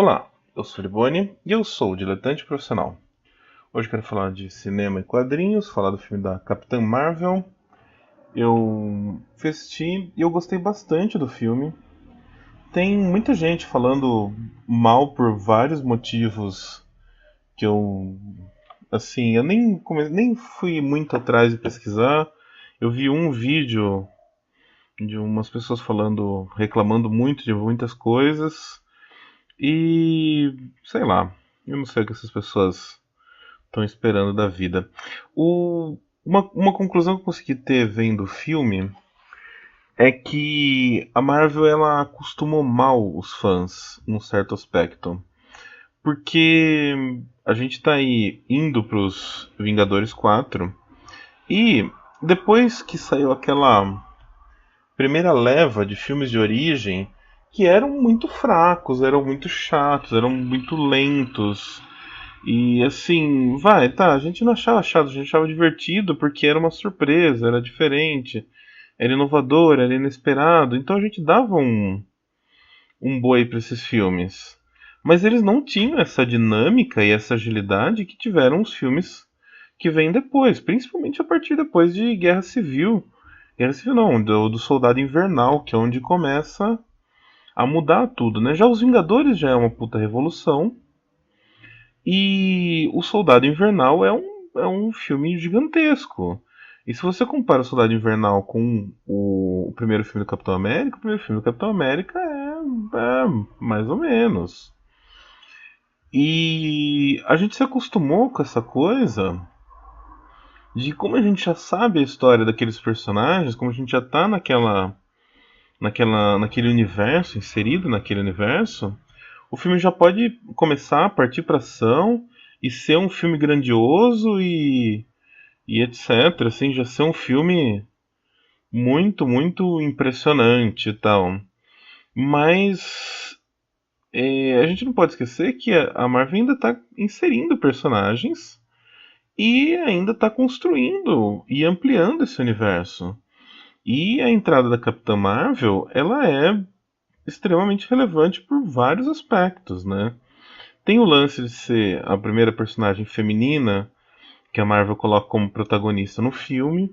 Olá, eu sou o Liboni e eu sou o Diletante Profissional. Hoje quero falar de cinema e quadrinhos, falar do filme da Capitã Marvel. Eu assisti e eu gostei bastante do filme. Tem muita gente falando mal por vários motivos que eu nem fui muito atrás de pesquisar. Eu vi um vídeo de umas pessoas reclamando muito de muitas coisas e sei lá, eu não sei o que essas pessoas estão esperando da vida. Uma conclusão que eu consegui ter vendo o filme é que a Marvel ela acostumou mal os fãs num certo aspecto. Porque a gente tá aí indo pros Vingadores 4 e depois que saiu aquela primeira leva de filmes de origem que eram muito fracos, eram muito chatos, eram muito lentos. E assim, a gente não achava chato, a gente achava divertido porque era uma surpresa, era diferente, era inovador, era inesperado, então a gente dava um boi para esses filmes. Mas eles não tinham essa dinâmica e essa agilidade que tiveram os filmes que vêm depois, principalmente a partir depois de Guerra Civil. Guerra Civil não, do Soldado Invernal, que é onde começa a mudar tudo, né? Já os Vingadores já é uma puta revolução, e O Soldado Invernal é um filme gigantesco. E se você compara O Soldado Invernal com o primeiro filme do Capitão América, o primeiro filme do Capitão América é mais ou menos. E a gente se acostumou com essa coisa de como a gente já sabe a história daqueles personagens, como a gente já tá naquele universo, inserido naquele universo, o filme já pode começar a partir para ação e ser um filme grandioso e etc. Assim, já ser um filme muito, muito impressionante e tal. Mas a gente não pode esquecer que a Marvel ainda está inserindo personagens e ainda está construindo e ampliando esse universo. E a entrada da Capitã Marvel, ela é extremamente relevante por vários aspectos, né? Tem o lance de ser a primeira personagem feminina que a Marvel coloca como protagonista no filme.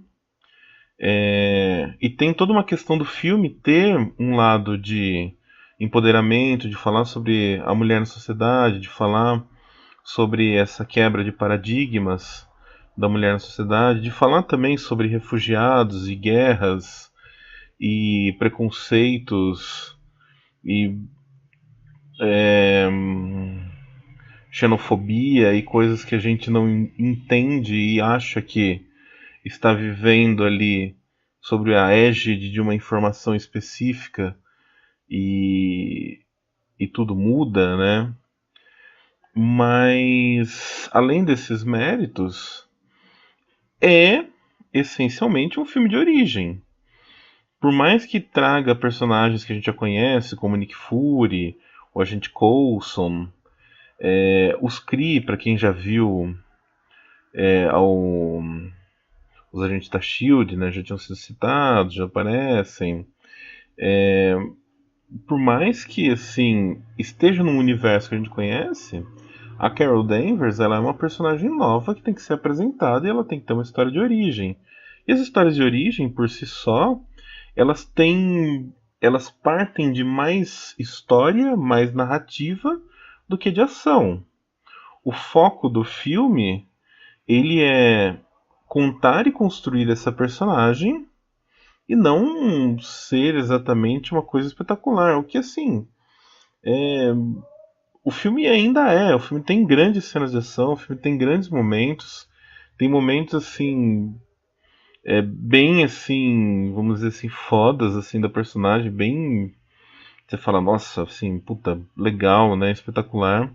E tem toda uma questão do filme ter um lado de empoderamento, de falar sobre a mulher na sociedade, de falar sobre essa quebra de paradigmas da mulher na sociedade, de falar também sobre refugiados e guerras e preconceitos e é, xenofobia e coisas que a gente não entende e acha que está vivendo ali sobre a égide de uma informação específica e, e tudo muda, né? Mas além desses méritos, é essencialmente um filme de origem. Por mais que traga personagens que a gente já conhece, como Nick Fury, o Agente Coulson, os Kree, para quem já viu os agentes da Shield, né, já tinham sido citados, já aparecem. Por mais que assim esteja num universo que a gente conhece, a Carol Danvers ela é uma personagem nova que tem que ser apresentada e ela tem que ter uma história de origem. E as histórias de origem, por si só, elas partem de mais história, mais narrativa do que de ação. O foco do filme, ele é contar e construir essa personagem e não ser exatamente uma coisa espetacular. O que assim, o filme ainda o filme tem grandes cenas de ação, o filme tem grandes momentos, tem momentos assim, bem assim, vamos dizer assim, fodas assim da personagem, bem, você fala, nossa, assim, puta, legal, né, espetacular.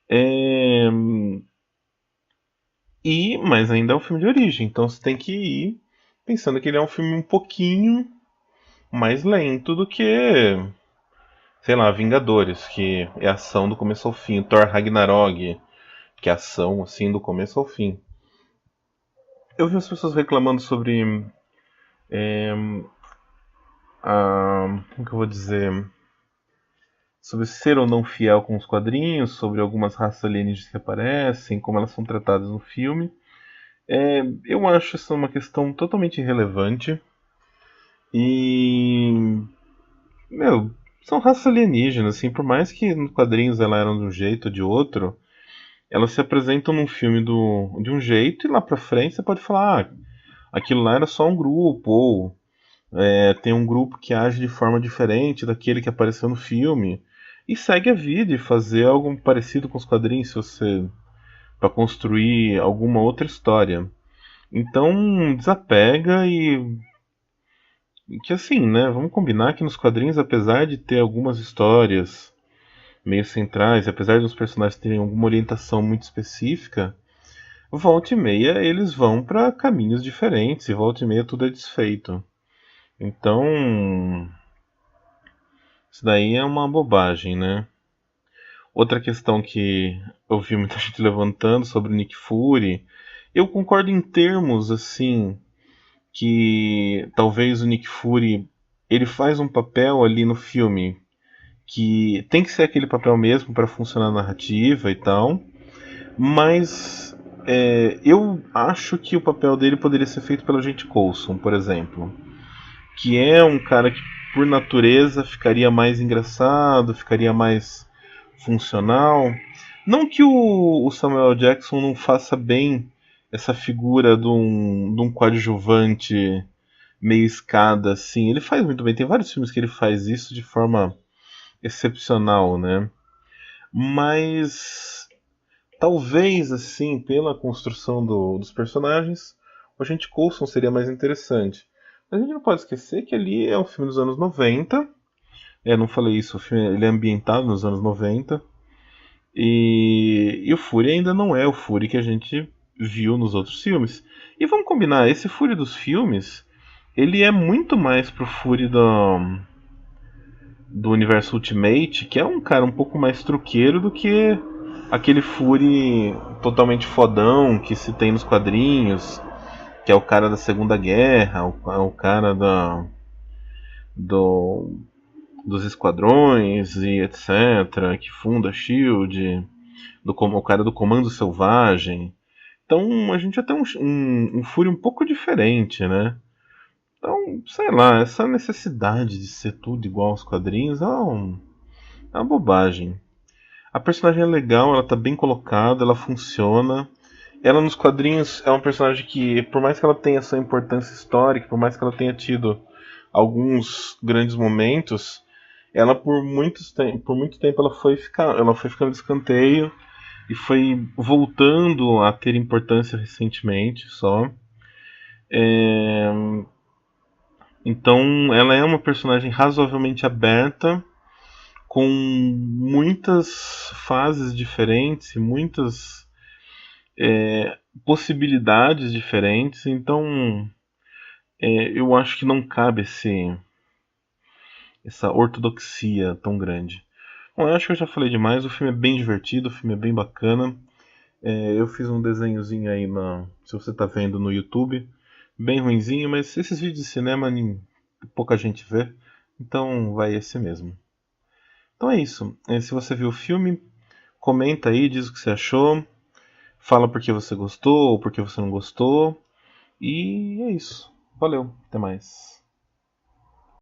É, mas ainda é um filme de origem, então você tem que ir pensando que ele é um filme um pouquinho mais lento do que, sei lá, Vingadores, que é ação do começo ao fim, Thor Ragnarok, que é ação assim do começo ao fim. Eu vi as pessoas reclamando sobre como que eu vou dizer? sobre ser ou não fiel com os quadrinhos, sobre algumas raças alienígenas que aparecem, como elas são tratadas no filme. Eu acho isso uma questão totalmente irrelevante. E, meu, são raças alienígenas, assim, por mais que nos quadrinhos elas eram de um jeito ou de outro, elas se apresentam num filme de um jeito e lá pra frente você pode falar, aquilo lá era só um grupo, ou tem um grupo que age de forma diferente daquele que apareceu no filme. E segue a vida e fazer algo parecido com os quadrinhos se você para construir alguma outra história. Então desapega e que assim, né? Vamos combinar que nos quadrinhos, apesar de ter algumas histórias meio centrais, apesar de os personagens terem alguma orientação muito específica, volta e meia eles vão para caminhos diferentes e volta e meia tudo é desfeito. Então, isso daí é uma bobagem, né? Outra questão que eu vi muita gente levantando sobre o Nick Fury, eu concordo em termos assim que talvez o Nick Fury ele faz um papel ali no filme que tem que ser aquele papel mesmo para funcionar a narrativa e tal, mas eu acho que o papel dele poderia ser feito pela gente Coulson, por exemplo, que é um cara que por natureza ficaria mais engraçado, ficaria mais funcional. Não que o Samuel Jackson não faça bem essa figura de um coadjuvante meio escada, assim. Ele faz muito bem. Tem vários filmes que ele faz isso de forma excepcional, né? Mas talvez, assim, pela construção dos personagens, o agente Coulson seria mais interessante. Mas a gente não pode esquecer que ali é um filme dos anos 90. Não falei isso, o filme ele é ambientado nos anos 90. E o Fury ainda não é o Fury que a gente viu nos outros filmes. E vamos combinar, esse Fury dos filmes, ele é muito mais pro Fury do universo Ultimate, que é um cara um pouco mais truqueiro do que aquele Fury totalmente fodão que se tem nos quadrinhos, que é o cara da Segunda Guerra, o cara do, dos esquadrões e etc., que funda a SHIELD, o cara do Comando Selvagem. Então a gente já tem um Fury um pouco diferente, né? Então, sei lá, essa necessidade de ser tudo igual aos quadrinhos é uma bobagem. A personagem é legal, ela tá bem colocada, ela funciona. Ela nos quadrinhos é uma personagem que, por mais que ela tenha sua importância histórica, por mais que ela tenha tido alguns grandes momentos, ela por muito tempo ela foi ficando de escanteio e foi voltando a ter importância recentemente só. É, Então ela é uma personagem razoavelmente aberta, com muitas fases diferentes e muitas possibilidades diferentes. Então eu acho que não cabe essa ortodoxia tão grande. Bom, eu acho que eu já falei demais. O filme é bem divertido, o filme é bem bacana. Eu fiz um desenhozinho aí se você está vendo no YouTube, bem ruinzinho, mas esses vídeos de cinema pouca gente vê, então vai esse mesmo. Então é isso. Se você viu o filme, comenta aí, diz o que você achou, fala por que você gostou ou por que você não gostou. E é isso. Valeu, até mais.